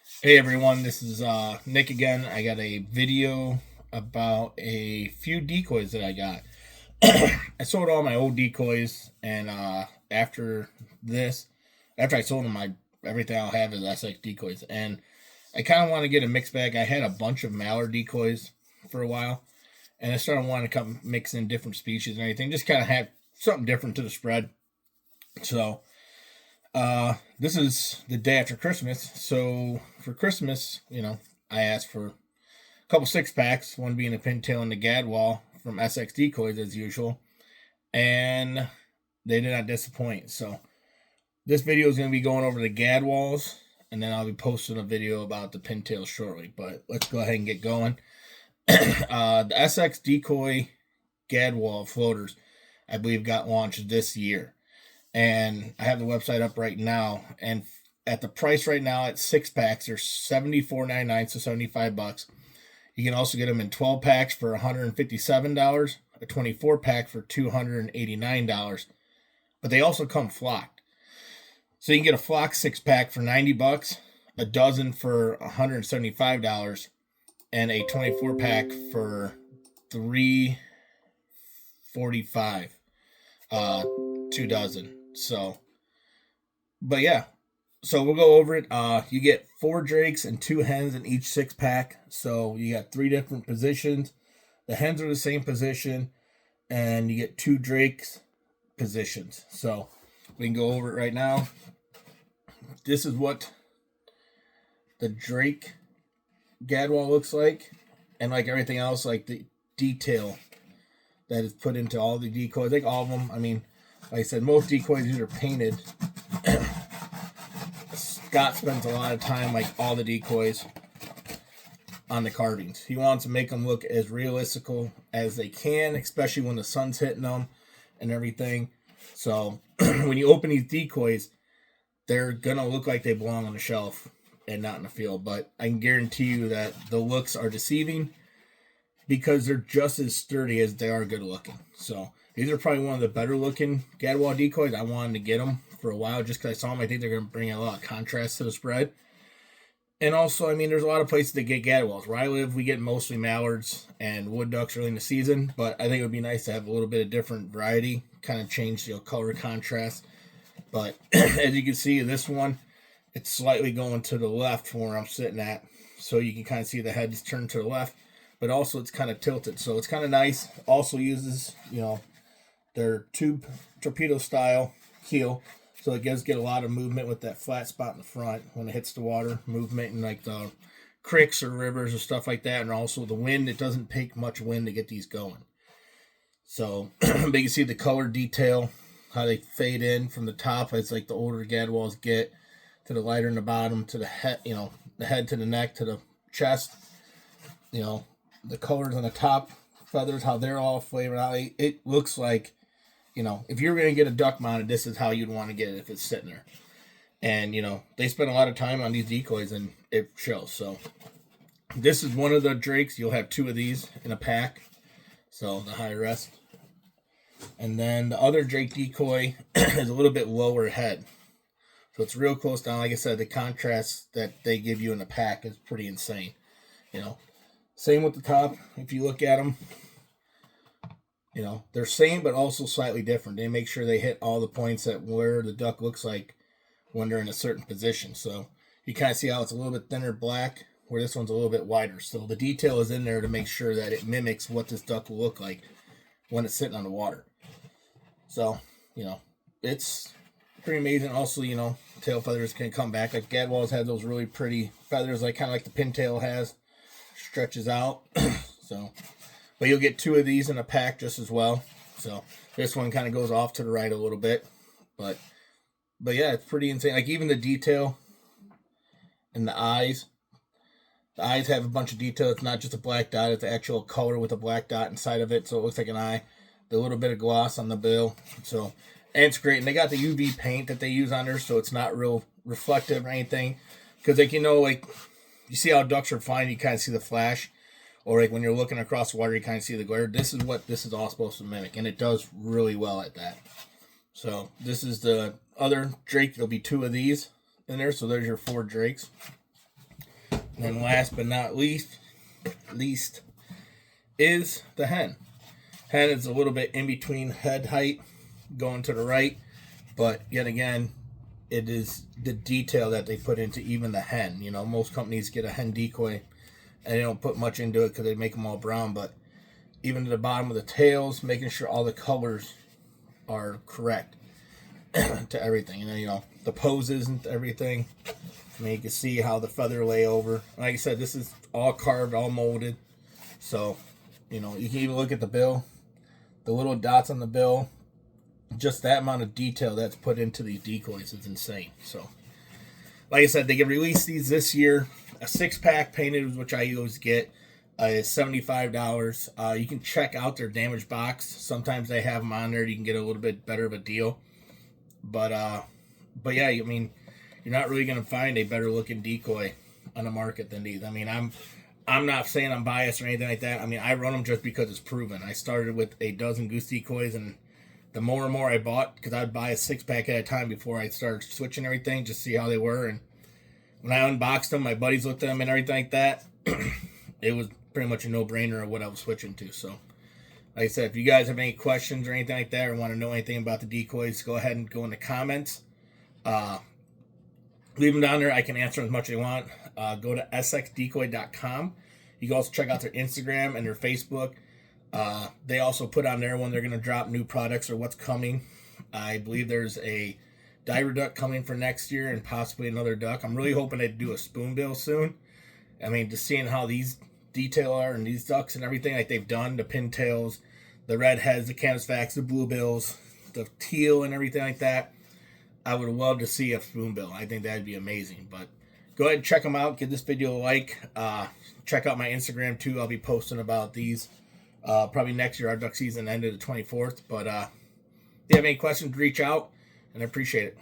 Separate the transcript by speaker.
Speaker 1: Hey everyone, this is Nick again. I got a video about a few decoys that I got. I sold all my old decoys, and after this, after I sold them, everything I'll have is SX decoys, and I kind of want to get a mixed bag. I had a bunch of mallard decoys for a while, and I started wanting to come mix in different species and everything, just kind of have something different to the spread. So this is the day after Christmas. So for Christmas, I asked for a couple six packs, one being a pintail and the Gadwall from SX Decoys as usual, and they did not disappoint. So this video is going to be going over the Gadwalls, and then I'll be posting a video about the pintails shortly. But let's go ahead and get going. The SX Decoy Gadwall floaters, I believe, got launched this year, and I have the website up right now. And at the price right now, at six packs, they're $74.99, so $75. You can also get them in 12 packs for $157, a 24 pack for $289. But they also come flocked, so you can get a flock six pack for $90, a dozen for $175, and a 24 pack for $345. 2 dozen. So, but yeah, so we'll go over it. You get 4 drakes and 2 hens in each six pack. So you got 3 different positions. The hens are the same position, and you get 2 drakes positions. So we can go over it right now. This is what the Drake Gadwall looks like, and like everything else, like the detail that is put into all the decoys, like all of them. I mean, like I said, most decoys, these are painted. Scott spends a lot of time, like all the decoys, on the carvings. He wants to make them look as realistic as they can, especially when the sun's hitting them and everything. So when you open these decoys, they're going to look like they belong on the shelf and not in the field. But I can guarantee you that the looks are deceiving, because they're just as sturdy as they are good looking. So these are probably one of the better looking Gadwall decoys. I wanted to get them for a while just because I saw them. I think they're going to bring a lot of contrast to the spread. And also, I mean, there's a lot of places that get Gadwalls. Where I live, we get mostly mallards and wood ducks early in the season, but I think it would be nice to have a little bit of different variety, kind of change the color contrast. But as you can see, this one, it's slightly going to the left from where I'm sitting at, so you can kind of see the head is turned to the left, but also it's kind of tilted, so it's kind of nice. Also uses, their tube torpedo style keel, so it does get a lot of movement with that flat spot in the front when it hits the water, movement in like the creeks or rivers or stuff like that, and also the wind. It doesn't take much wind to get these going. So, but you can see the color detail, how they fade in from the top. It's like the older Gadwalls get, to the lighter in the bottom, to the head, the head to the neck, to the chest. The colors on the top feathers, how they're all flavored out. It looks like, if you're going to get a duck mounted, this is how you'd want to get it if it's sitting there. And, they spend a lot of time on these decoys, and it shows. So this is one of the drakes. You'll have 2 of these in a pack. So the high rest. And then the other drake decoy is a little bit lower head. So it's real close down. Like I said, the contrast that they give you in the pack is pretty insane. Same with the top. If you look at them, they're same but also slightly different. They make sure they hit all the points at where the duck looks like when they're in a certain position. So you kind of see how it's a little bit thinner black, where this one's a little bit wider. So the detail is in there to make sure that it mimics what this duck will look like when it's sitting on the water. So, it's pretty amazing. Also, tail feathers can come back. Like Gadwalls have those really pretty feathers, like kind of like the pintail has, stretches out. So, but you'll get 2 of these in a pack just as well. So this one kind of goes off to the right a little bit, but yeah, it's pretty insane. Like even the detail in the eyes. The eyes have a bunch of detail. It's not just a black dot. It's the actual color with a black dot inside of it, so it looks like an eye. The little bit of gloss on the bill. So, and it's great. And they got the UV paint that they use on there, so it's not real reflective or anything. Because, like, you see how ducks are flying, you kind of see the flash. Or, like, when you're looking across the water, you kind of see the glare. This is what this is all supposed to mimic, and it does really well at that. So, this is the other drake. There'll be 2 of these in there, so there's your 4 drakes. And then last but not least is the hen. Hen is a little bit in between head height, going to the right, but yet again, it is the detail that they put into even the hen. You know, most companies get a hen decoy and they don't put much into it because they make them all brown, but even to the bottom of the tails, making sure all the colors are correct to everything. And then, you know, the poses and everything. I mean, you can see how the feather lay over. Like I said, this is all carved, all molded. So, you know, you can even look at the bill. The little dots on the bill. Just that amount of detail that's put into these decoys is insane. So, like I said, they can release these this year. A 6-pack painted, which I always get, is $75. You can check out their damaged box. Sometimes they have them on there. You can get a little bit better of a deal. But yeah, I mean, you're not really going to find a better looking decoy on the market than these. I mean, I'm not saying I'm biased or anything like that. I mean, I run them just because it's proven. I started with a dozen goose decoys, and the more and more I bought, because I'd buy a 6-pack at a time before I started switching everything, just see how they were. And when I unboxed them, my buddies looked at them and everything like that. It was pretty much a no-brainer of what I was switching to. So, like I said, if you guys have any questions or anything like that, or want to know anything about the decoys, go ahead and go in the comments. Leave them down there. I can answer as much as you want. Go to sxdecoy.com. You can also check out their Instagram and their Facebook. They also put on there when they're going to drop new products or what's coming. I believe there's a diver duck coming for next year and possibly another duck. I'm really hoping they do a spoonbill soon. I mean, just seeing how these detail are and these ducks and everything like they've done, the pintails, the red heads, the canvasbacks, the bluebills, the teal and everything like that, I would love to see a spoonbill. I think that'd be amazing. But go ahead and check them out. Give this video a like. Check out my Instagram too. I'll be posting about these probably next year. Our duck season ended the 24th. But if you have any questions, reach out, and I appreciate it.